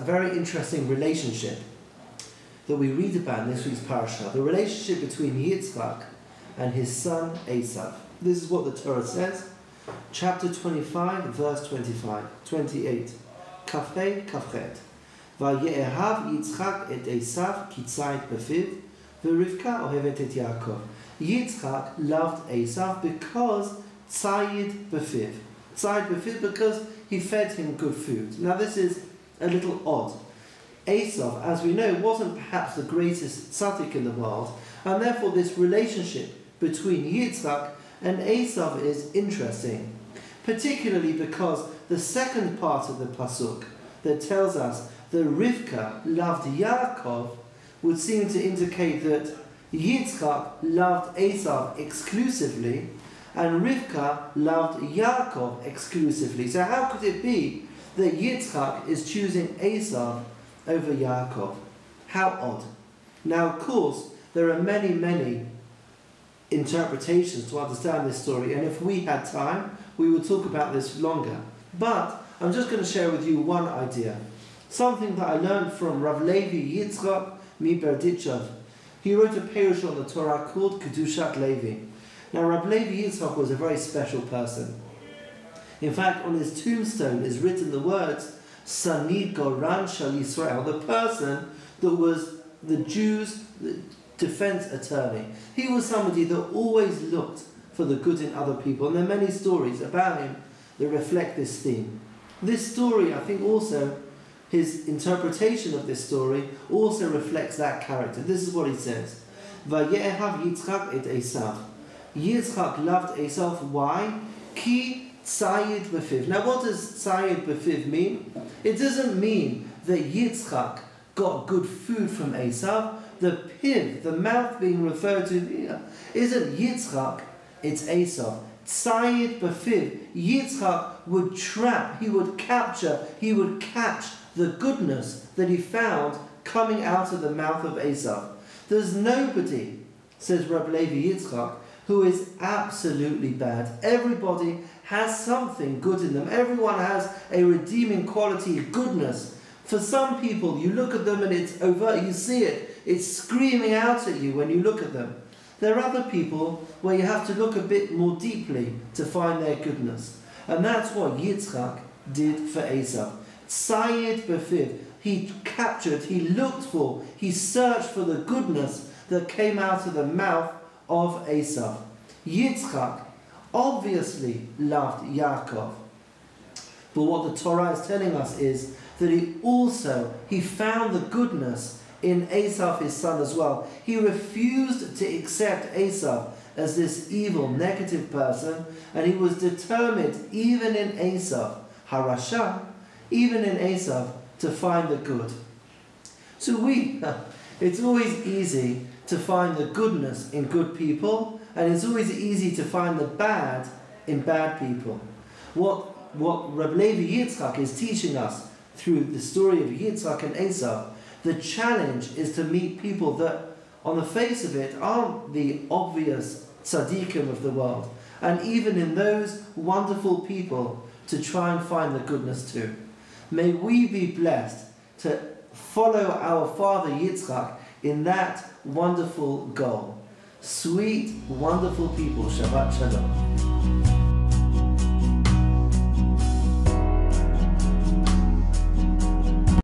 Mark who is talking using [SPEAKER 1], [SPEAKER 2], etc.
[SPEAKER 1] very interesting relationship that we read about in this week's Parashat, the relationship between Yitzchak and his son Esav. This is what the Torah says, chapter 25, verse 28. Kafei Kafchet. Vaye'ehav Yitzchak et Esav ki tzayit befiv, v'Rivka ohevet et Yaakov. Yitzchak loved Esav because tzayit befiv. Tzayit befiv because he fed him good food. Now this is a little odd. Esav, as we know, wasn't perhaps the greatest tzaddik in the world, and therefore this relationship between Yitzchak and Esav is interesting, particularly because the second part of the pasuk that tells us that Rivka loved Yaakov would seem to indicate that Yitzchak loved Esav exclusively and Rivka loved Yaakov exclusively. So how could it be that Yitzchak is choosing Esav over Yaakov? How odd. Now, of course, there are many, many interpretations to understand this story, and if we had time, we would talk about this longer. But I'm just going to share with you one idea. Something that I learned from Rav Levi Yitzchak Miberdichev. He wrote a perush on the Torah called Kedushat Levi. Now, Rav Levi Yitzchak was a very special person. In fact, on his tombstone is written the words, Sanid Goran Shal Yisrael, the person that was the Jews' defense attorney. He was somebody that always looked for the good in other people, and there are many stories about him that reflect this theme. This story, I think also, his interpretation of this story also reflects that character. This is what he says. Vaye'ehav Yitzchak et Esav. Yitzchak loved Esav. Why? Ki tzayid befiv. Now what does tzayid befiv mean? It doesn't mean that Yitzchak got good food from Esav. The piv, the mouth being referred to here, isn't Yitzchak, it's Esav. Tzayid befiv. Yitzchak would trap, he would capture, he would catch the goodness that he found coming out of the mouth of Esav. There's nobody, says Rabbi Levi Yitzchak, who is absolutely bad. Everybody has something good in them. Everyone has a redeeming quality of goodness. For some people, you look at them and it's overt, you see it, it's screaming out at you when you look at them. There are other people where you have to look a bit more deeply to find their goodness. And that's what Yitzchak did for Esav. Tzayid befiv. He captured, he looked for, he searched for the goodness that came out of the mouth of Esav. Yitzchak obviously loved Yaakov. But what the Torah is telling us is that he found the goodness in Esav, his son, as well. He refused to accept Esav as this evil, negative person, and he was determined, even in Esav, Harasha, even in Esav, to find the good. So it's always easy to find the goodness in good people, and it's always easy to find the bad in bad people. What Rabbi Levi Yitzchak is teaching us through the story of Yitzchak and Esav, the challenge is to meet people that, on the face of it, aren't the obvious tzaddikim of the world, and even in those wonderful people, to try and find the goodness too. May we be blessed to follow our father Yitzchak in that wonderful goal. Sweet, wonderful people, Shabbat Shalom.